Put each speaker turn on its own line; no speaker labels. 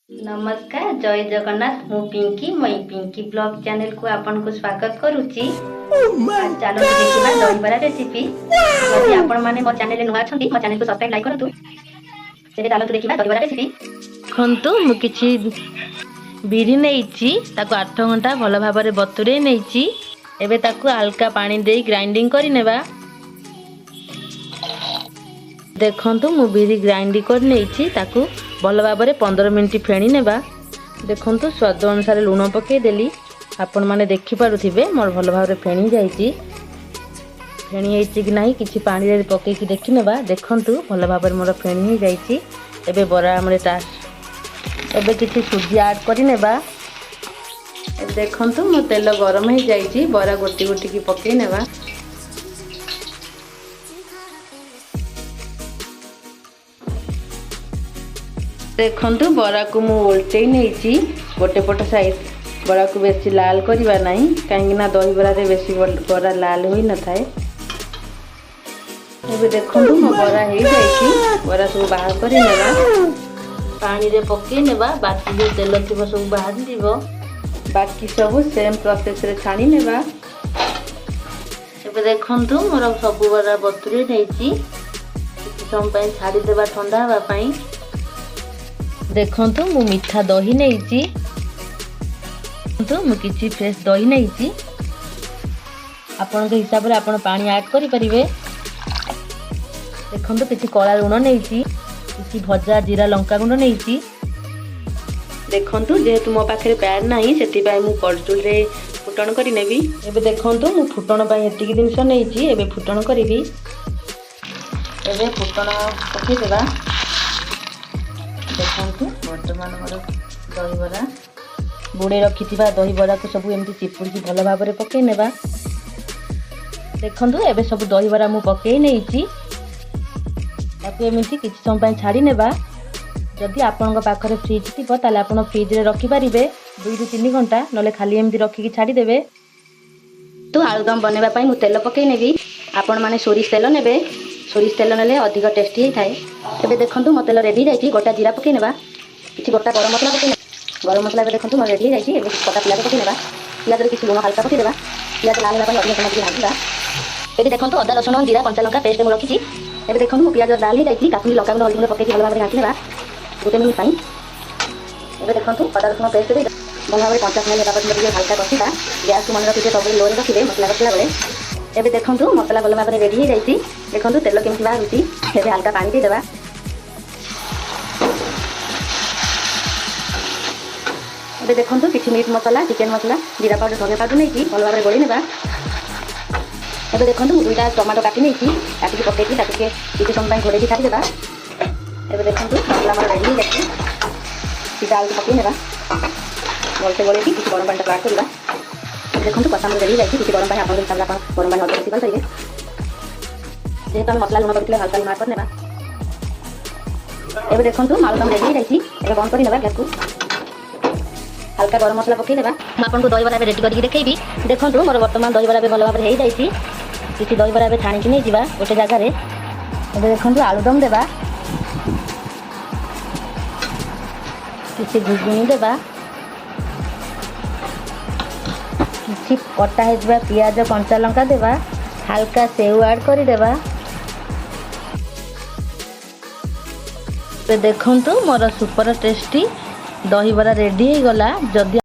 नमस्कार जय जगन्नाथ मु पिंकी मई पिंकी ब्लॉग चैनल को आपन को स्वागत करूची। आज चलो देखिबा दही बरा रेसिपी। यदि आपन माने मो चैनल नुआ छथि मो चैनल को सब्सक्राइब लाइक करतु। तेरे चलो देखिबा दही बरा रेसिपी।
खंतु मु किछि बिरी नेइची ताको 8 घंटा भल भाबरे बतुरे नेइची। एबे ताको हल्का पानी देई ग्राइंडिंग करि नेबा। देखंतु मु बिरी ग्राइंडिंग कर नेइची ताको भल भाबरे 15 मिनिट फेणी नेबा। देखंतु स्वाद अनुसार लूण पके देली। आपण माने देखि पारुथिबे मोर भल भाबरे फेणी जाईची। फेणी हेची कि नाही किछि पानी रे पके कि देखि नेबा। देखंतु भल भाबरे मोर फेणी जाईची। एबे बरा हमरे ता एबे किछि सुजी ऐड करि नेबा। एबे देखंतु मो तेल गरम हे जाईची। बरा गोटी गोटी की पके नेबा। देखंतु बरा को मु उल्टै नेइची। गोटे पट साइड बरा को बेसी लाल करिवा नाही काहेकि ना दही बरा रे बेसी बरा लाल होई न थाए। एबे देखंतु मो बरा हे जाईची। बरा सब बाहर करि नेबा। पानी रे पके नेबा। बाकी जो तेल थिबो सब बाहर दिबो। बाकी सब सेम प्रोसेस रे छाणी नेबा। एबे देखंतु मोर सब बरा बतुरे नेइची। किछि समय पय छाडी देबा ठंडा हवा पई। देखंतु मु मीठा दही नेइची। तो मु किछि फ्रेश दही नेइची। आपन के हिसाब रे आपन पानी ऐड करि परिबे। देखंतु किछि कला लूण नेइची। किछि भजा जीरा लंका गुंड नेइची। देखंतु जेहेतु मो पाखरे पैन नाही सेति पय मु कड़चुल रे फुटण करि नेबी। एबे देखंतु मु फुटण पय एतिकी दिनस नेइची। एबे फुटण करिबी। एबे फुटण पके देबा। देखंतु वर्तमान मोर दही बरा बुड़े रखिथिबा दही बरा को सब एमती चिपुड़ी की भल भाबरे पके नेबा। देखंतु एबे सब दही बरा मु पके नेइची। ताकू एमती किछि समय पय छाडी नेबा। जदि आपनक पाखरे फ्रिज थिबो ताले आपन फ्रिज रे रखि परिबे 2 ରୁ 3 घंटा नले खाली एमती रखि की छाडी देबे।
तो आलुदम बनेबा पय मु तेल पके नेबी। आपन माने सोरिष तेल नेबे। सोरिष तेल नेले अधिक टेस्टी हे थाए। एबे देखंतु मो तेल रेडी जाईची। गोटा जीरा पके नेबा। किछि गोटा गरम मसला पके गरम मसला एबे देखंतु मो रेडी जाईची। एबे गोटा प्याज पके नेबा। प्याज रे किछि लूण हल्का पके देबा। प्याज लाल होला पय अधिक समय भाजिबा। एबे देखंतु अदा रसुण जीरा कंचा लंका पेस्ट मु रखिची। एबे देखंतु मो प्याज लाल हे जाईची। काश्मीरी लंका गुंड हल्दी गुंड पके भल भाबरे घांटी नेबा। गोटे मिनिट पय एबे देखंतु अदा रसुण पेस्ट दे भल भाबरे 50 मिनिट हेबा पय हल्का कसिबा। गैस को मन रखिते सब लो रे रखिबे मसला कसिला बेले। एबे देखंतु मसला गल भाबरे रेडी हे जाईची। देखंतु तेल केमति बाहरुची। एबे हल्का पानी दे देबा। एबे देखंतु किछि मीट मसला चिकन मसला जीरा पाउडर धनिया पाउडर नेकी भल भाबरे गोली नेबा। एबे देखंतु दुईटा टमाटो काटी नेकी काटी पकेकी ताकि किछि समय पय घोड़े की छाडी देबा। एबे देखंतु मसला हमर रेडी हे जाईची। सीधा आलू पके नेबा। बोलते बोले कि किछि गरम पानी ऐड करबा। देखंतु कसा हमर रेडी हे जाईची। किछि गरम पानी आपन हिसाब आपन गरम पानी अधिक सिकल करिवे। जेहेतु हम मसला लूण पकेले हल्का मार कर नेबा। एबे देखंतु आलुदम रेडी हे जाईची। एबे बंद करि नेबा गैस को। हल्का गरम मसला पके देबा। हम आपन को दही बरा रेडी करिके देखैबी। देखंतु मोर वर्तमान दही बरा भल भाबरे हे जाईची। किछि दही बरा छाणी कि नै जिबा गोटे जगह रे। एबे देखंतु आलुदम देबा। किछि घुगुनी देबा। किछि कटा हे जिबा प्याज कंचा लंका देबा। हल्का सेव ऐड करि देबा। तो देखंतु मोर सुपर टेस्टी दही बरा रेडी हे गला। जदि